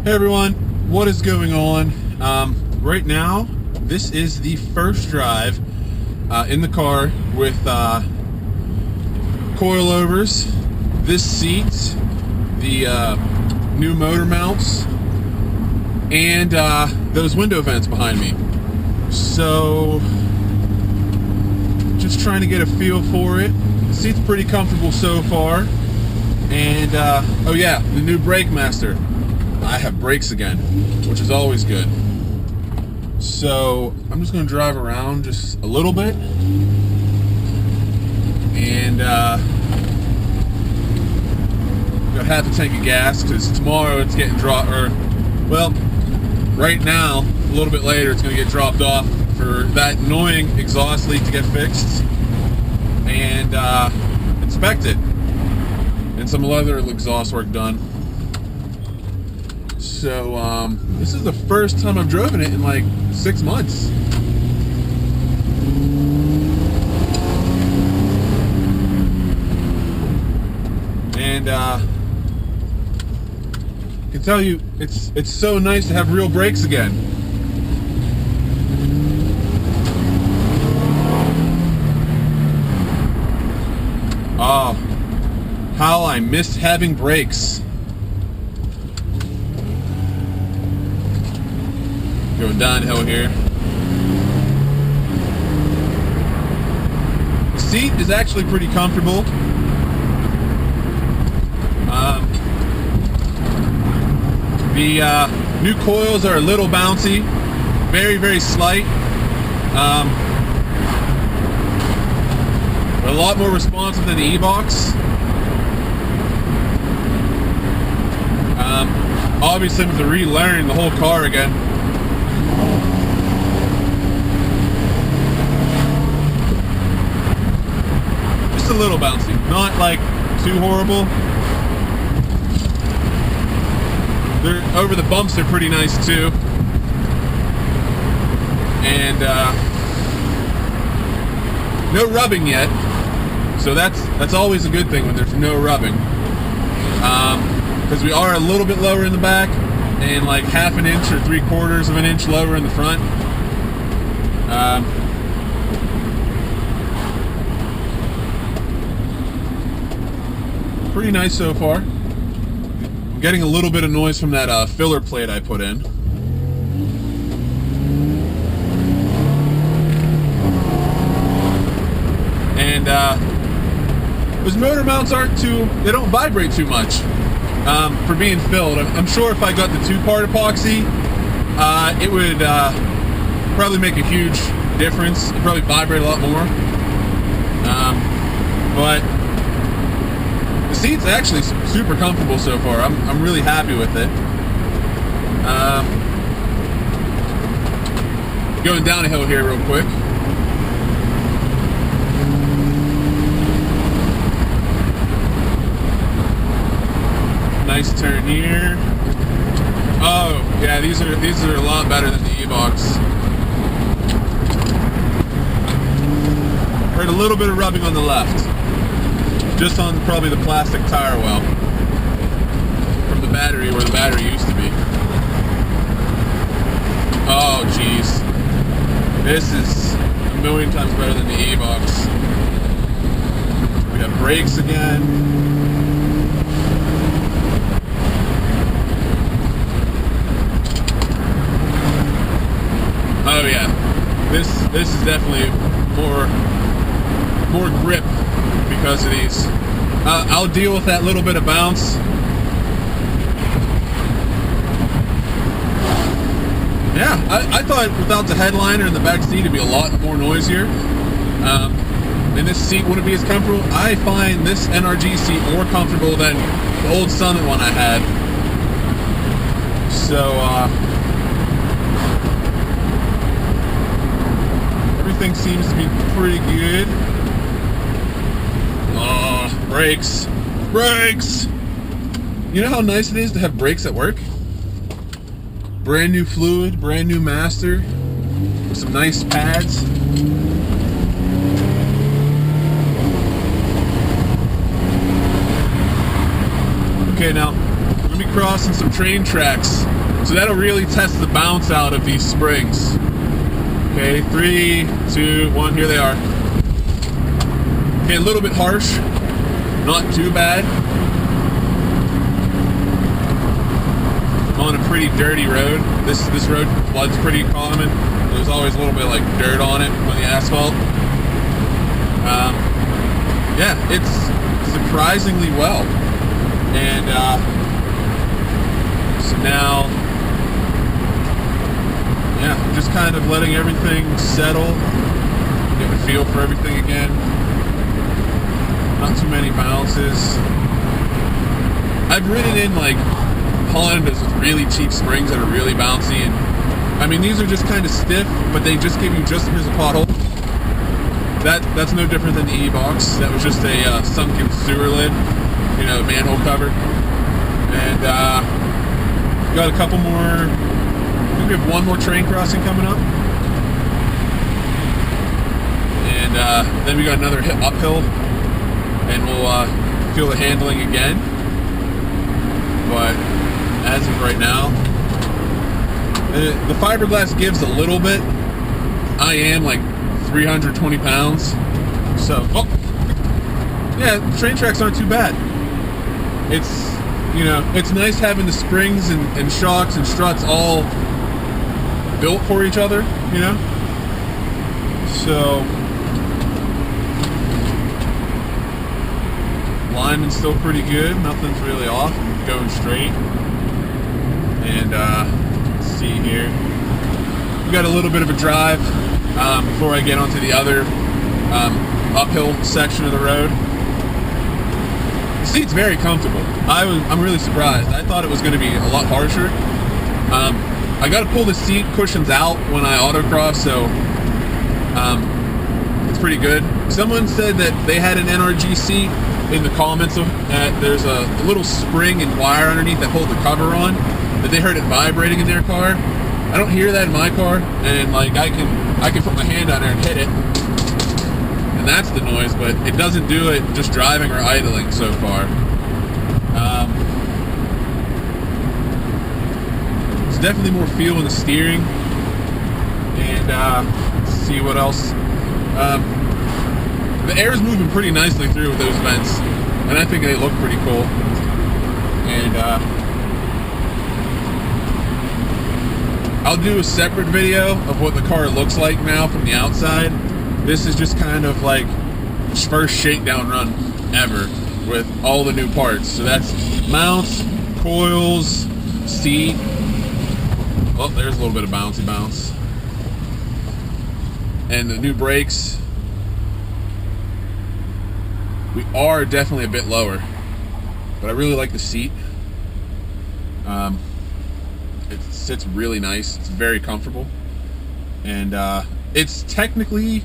Hey everyone, what is going on? Right now, this is the first drive in the car with coilovers, this seat, the new motor mounts, and those window vents behind me. So, just trying to get a feel for it. The seat's pretty comfortable so far. And, oh yeah, the new brake master. I have brakes again, which is always good. So I'm just going to drive around just a little bit, and got half a tank of gas because tomorrow it's getting dropped. Or, well, right now, a little bit later, it's going to get dropped off for that annoying exhaust leak to get fixed and inspected, and some other exhaust work done. So, this is the first time I've driven it in like 6 months. And, I can tell you, it's so nice to have real brakes again. Oh, how I missed having brakes. Going downhill here. The seat is actually pretty comfortable. The new coils are a little bouncy, very, very slight. But a lot more responsive than the e-box. Obviously, with the relearning the whole car again. Just a little bouncy, not like too horrible. They're over the bumps, they're pretty nice too. And no rubbing yet, so that's always a good thing when there's no rubbing. Because we are a little bit lower in the back and like half an inch or 3/4 of an inch lower in the front. Pretty nice so far. I'm getting a little bit of noise from that filler plate I put in. And those motor mounts they don't vibrate too much for being filled. I'm sure if I got the 2-part epoxy, it would probably make a huge difference. It'd probably vibrate a lot more. But the seat's actually super comfortable so far. I'm really happy with it. Going down a hill here real quick. Nice turn here. Oh yeah, these are a lot better than the e-box. Heard a little bit of rubbing on the left. Just on probably the plastic tire well from the battery, where the battery used to be. Oh geez, this is a million times better than the e-box. We got brakes again. Oh yeah, this is definitely more grip because of these. I'll deal with that little bit of bounce. Yeah, I thought without the headliner and the back seat it'd be a lot more noisier. And this seat wouldn't be as comfortable. I find this NRG seat more comfortable than the old Summit one I had. So, everything seems to be pretty good. Oh, brakes. Brakes! You know how nice it is to have brakes at work? Brand new fluid, brand new master, with some nice pads. Okay, now, Let me crossing some train tracks. So that'll really test the bounce out of these springs. Okay, 3, 2, 1, here they are. Okay, a little bit harsh, not too bad. I'm on a pretty dirty road. This road floods pretty common. There's always a little bit like dirt on it on the asphalt. Yeah, it's surprisingly well. And so now, yeah, just kind of letting everything settle, getting a feel for everything again. Not too many bounces. I've ridden in like Hondas with really cheap springs that are really bouncy, and I mean these are just kind of stiff, but they just give you just here's a pothole. That's no different than the E-Box. That was just a sunken sewer lid, you know, manhole cover. And got a couple more. I think we have one more train crossing coming up, and then we got another uphill, and we'll feel the handling again. But as of right now, the fiberglass gives a little bit. I am like 320 pounds, so yeah, train tracks aren't too bad. It's, you know, it's nice having the springs and shocks and struts all built for each other, you know. So alignment's still pretty good, nothing's really off, going straight. And let's see here, we got a little bit of a drive before I get onto the other uphill section of the road. The seat's very comfortable. I'm really surprised. I thought it was going to be a lot harsher. I got to pull the seat cushions out when I autocross, so it's pretty good. Someone said that they had an NRG seat in the comments. There's a little spring and wire underneath that hold the cover on, that they heard it vibrating in their car. I don't hear that in my car, and like I can put my hand on there and hit it, and that's the noise, but it doesn't do it just driving or idling so far. There's definitely more feel in the steering, and let's see what else. The air is moving pretty nicely through with those vents, and I think they look pretty cool. And I'll do a separate video of what the car looks like now from the outside. This is just kind of like first shakedown run ever with all the new parts. So that's mounts, coils, seat. Oh, there's a little bit of bouncy bounce. And the new brakes. We are definitely a bit lower, but I really like the seat. It sits really nice. It's very comfortable, and it's technically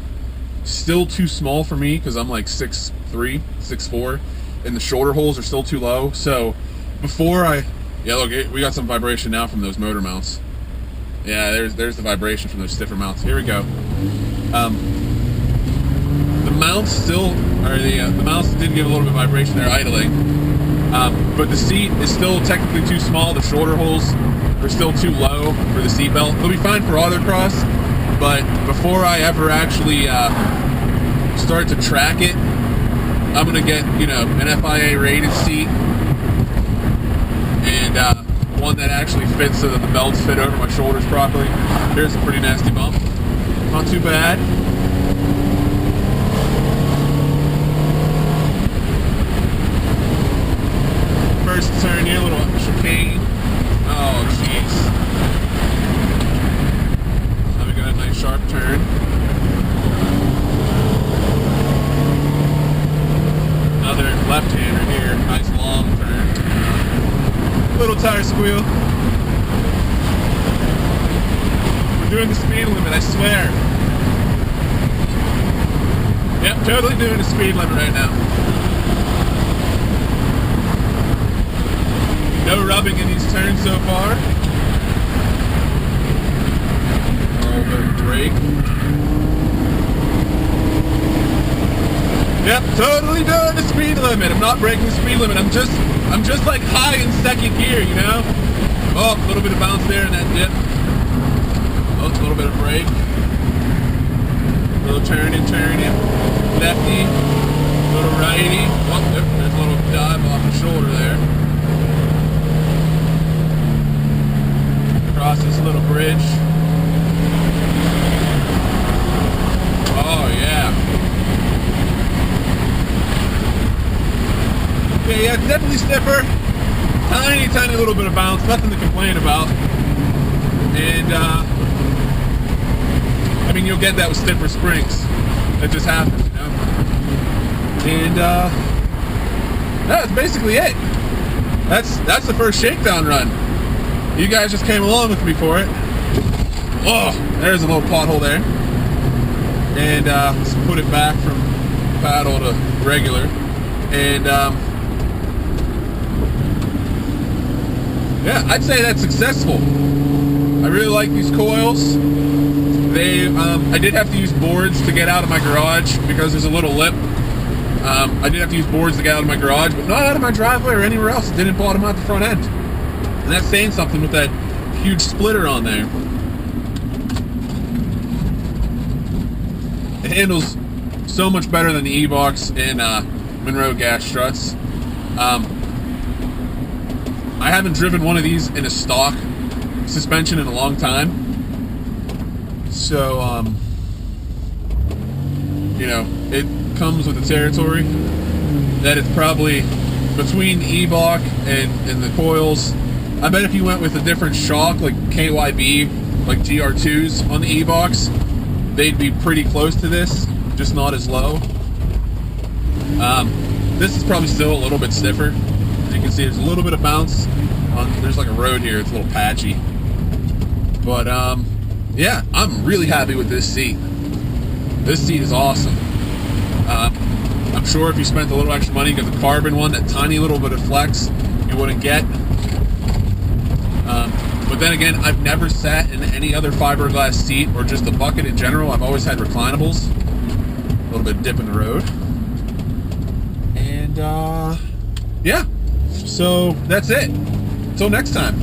still too small for me because I'm like 6'3", 6'4", and the shoulder holes are still too low. So before yeah, look, we got some vibration now from those motor mounts. Yeah, there's the vibration from those stiffer mounts. Here we go. The mounts still, or the mounts did give a little bit of vibration there idling, but the seat is still technically too small. The shoulder holes are still too low for the seat belt. It'll be fine for autocross, but before I ever actually start to track it, I'm gonna get, you know, an FIA rated seat, and one that actually fits so that the belts fit over my shoulders properly. Here's a pretty nasty bump. Not too bad. First turn here, a little chicane. Oh, jeez. Now we got a nice sharp turn. Another left-hander here. Nice long turn. Little tire squeal. We're doing the speed limit, I swear. Yep, totally doing the speed limit right now. No rubbing in these turns so far. A little bit of brake. Yep, totally doing the speed limit. I'm not breaking the speed limit. I'm just I'm just like high in second gear, you know? Oh, a little bit of bounce there in that dip. Oh, a little bit of brake. A little turning. Lefty, a little righty. Oh, there's a little dive off the shoulder there. Across this little bridge. Oh, yeah. Yeah, it's definitely stiffer. Tiny little bit of bounce. Nothing to complain about. And, I mean, you'll get that with stiffer springs. That just happens, you know? And, that's basically it. That's the first shakedown run. You guys just came along with me for it. Oh, there's a little pothole there. And, let's put it back from paddle to regular. And, yeah, I'd say that's successful. I really like these coils. I did have to use boards to get out of my garage because there's a little lip. I did have to use boards to get out of my garage, but not out of my driveway or anywhere else. It didn't bottom out the front end. And that's saying something with that huge splitter on there. It handles so much better than the E-Box and Monroe gas struts. I haven't driven one of these in a stock suspension in a long time. So, you know, it comes with the territory that it's probably between the E-Block and the coils. I bet if you went with a different shock, like KYB, like GR2s on the E-Box, they'd be pretty close to this, just not as low. This is probably still a little bit stiffer. As you can see, there's a little bit of bounce. There's like a road here, it's a little patchy. But, yeah, I'm really happy with this seat. This seat is awesome. I'm sure if you spent a little extra money, you got the carbon one, that tiny little bit of flex you wouldn't get. But then again, I've never sat in any other fiberglass seat or just a bucket in general. I've always had reclinables. A little bit of dip in the road. And, yeah. So, that's it. Until next time.